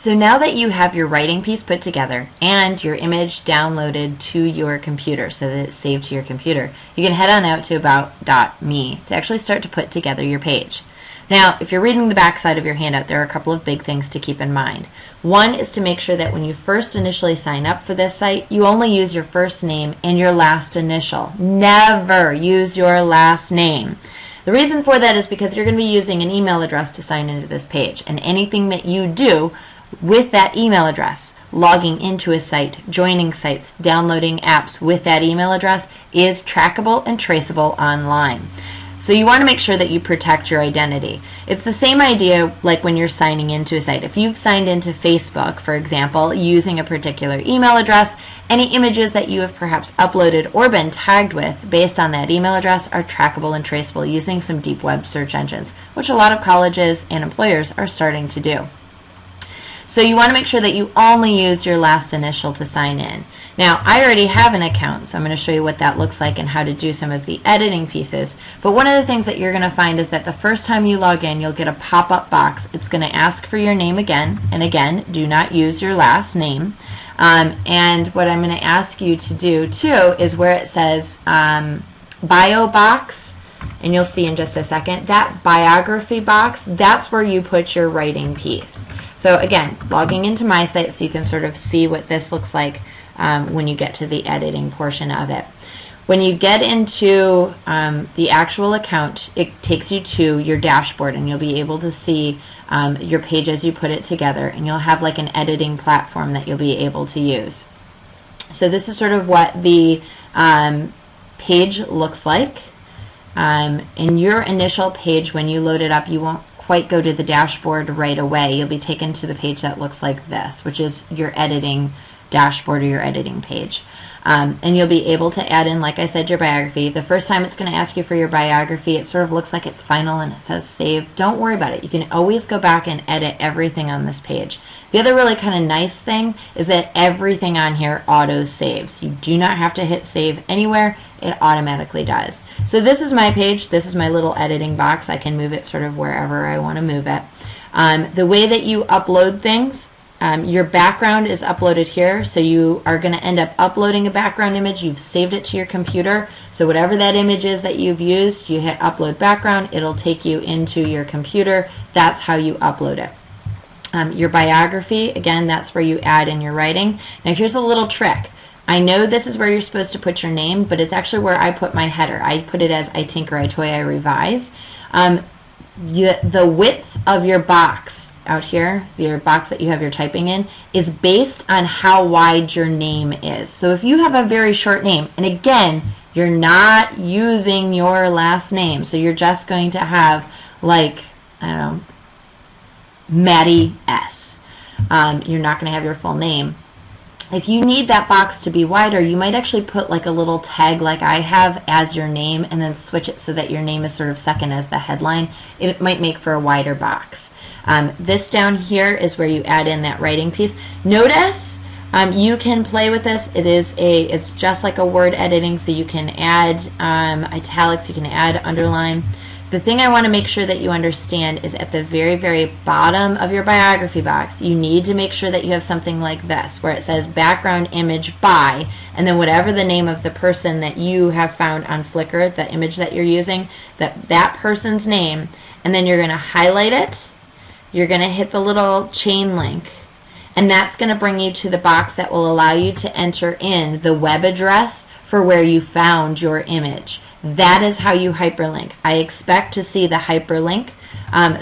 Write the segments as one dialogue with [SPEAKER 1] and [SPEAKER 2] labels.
[SPEAKER 1] So now that you have your writing piece put together and your image downloaded to your computer so that it's saved to your computer, you can head on out to about.me to actually start to put together your page. Now, if you're reading the back side of your handout, there are a couple of big things to keep in mind. One is to make sure that when you first initially sign up for this site, you only use your first name and your last initial. Never use your last name. The reason for that is because you're going to be using an email address to sign into this page, and anything that you do with that email address, logging into a site, joining sites, downloading apps with that email address is trackable and traceable online. So you want to make sure that you protect your identity. It's the same idea like when you're signing into a site. If you've signed into Facebook, for example, using a particular email address, any images that you have perhaps uploaded or been tagged with based on that email address are trackable and traceable using some deep web search engines, which a lot of colleges and employers are starting to do. So you want to make sure that you only use your last initial to sign in. Now, I already have an account, so I'm going to show you what that looks like and how to do some of the editing pieces. But one of the things that you're going to find is that the first time you log in, you'll get a pop-up box. It's going to ask for your name again, and again, do not use your last name. And what I'm going to ask you to do, too, is where it says bio box, and you'll see in just a second, that biography box, that's where you put your writing piece. So again, logging into my site so you can sort of see what this looks like when you get to the editing portion of it. When you get into the actual account, it takes you to your dashboard, and you'll be able to see your page as you put it together, and you'll have like an editing platform that you'll be able to use. So this is sort of what the page looks like. In your initial page, when you load it up, you won't quite go to the dashboard right away. You'll be taken to the page that looks like this, which is your editing dashboard or your editing page. And you'll be able to add in, like I said, your biography. The first time it's going to ask you for your biography, it sort of looks like it's final and it says save. Don't worry about it. You can always go back and edit everything on this page. The other really kind of nice thing is that everything on here auto saves. You do not have to hit save anywhere. It automatically does. So this is my page. This is my little editing box. I can move it sort of wherever I want to move it. The way that you upload things, your background is uploaded here, so you are going to end up uploading a background image. You've saved it to your computer, so whatever that image is that you've used, you hit upload background, it'll take you into your computer. That's how you upload it. Your biography, again, that's where you add in your writing. Now here's a little trick. I know this is where you're supposed to put your name, but it's actually where I put my header. I put it as I tinker, I toy, I revise. The width of your box out here, your box that you have your typing in, is based on how wide your name is. So if you have a very short name, and again, you're not using your last name, so you're just going to have like, I don't know, Maddie S. You're not going to have your full name. If you need that box to be wider, you might actually put like a little tag like I have as your name and then switch it so that your name is sort of second as the headline. It might make for a wider box. This down here is where you add in that writing piece. Notice you can play with this. It's just like a word editing, so you can add italics, you can add underline. The thing I want to make sure that you understand is at the very, very bottom of your biography box, you need to make sure that you have something like this, where it says background image by, and then whatever the name of the person that you have found on Flickr, the image that you're using, that person's name, and then you're going to highlight it, you're going to hit the little chain link, and that's going to bring you to the box that will allow you to enter in the web address for where you found your image. That is how you hyperlink. I expect to see the hyperlink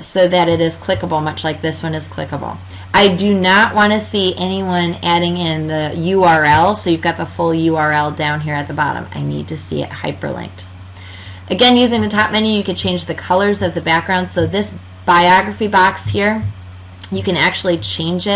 [SPEAKER 1] so that it is clickable, much like this one is clickable. I do not want to see anyone adding in the URL, so you've got the full URL down here at the bottom. I need to see it hyperlinked. Again, using the top menu, you can change the colors of the background. So this biography box here, you can actually change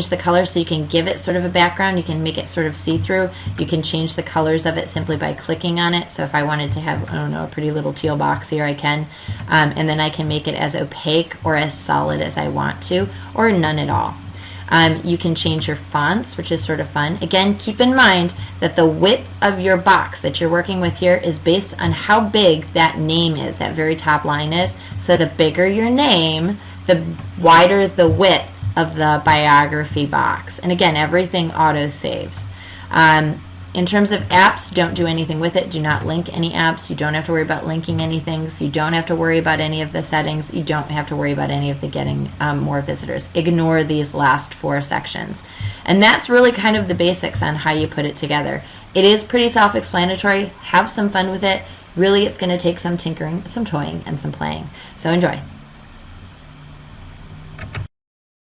[SPEAKER 1] the color, so you can give it sort of a background. You can make it sort of see-through. You can change the colors of it simply by clicking on it. So if I wanted to have, I don't know, a pretty little teal box here, I can. And then I can make it as opaque or as solid as I want to, or none at all. You can change your fonts, which is sort of fun. Again, keep in mind that the width of your box that you're working with here is based on how big that name is, that very top line is. So the bigger your name, the wider the width of the biography box. And again, everything auto saves. In terms of apps, don't do anything with it. Do not link any apps. You don't have to worry about linking anything. So you don't have to worry about any of the settings. You don't have to worry about any of the getting more visitors. Ignore these last 4 sections. And that's really kind of the basics on how you put it together. It is pretty self-explanatory. Have some fun with it. Really, it's going to take some tinkering, some toying, and some playing. So enjoy.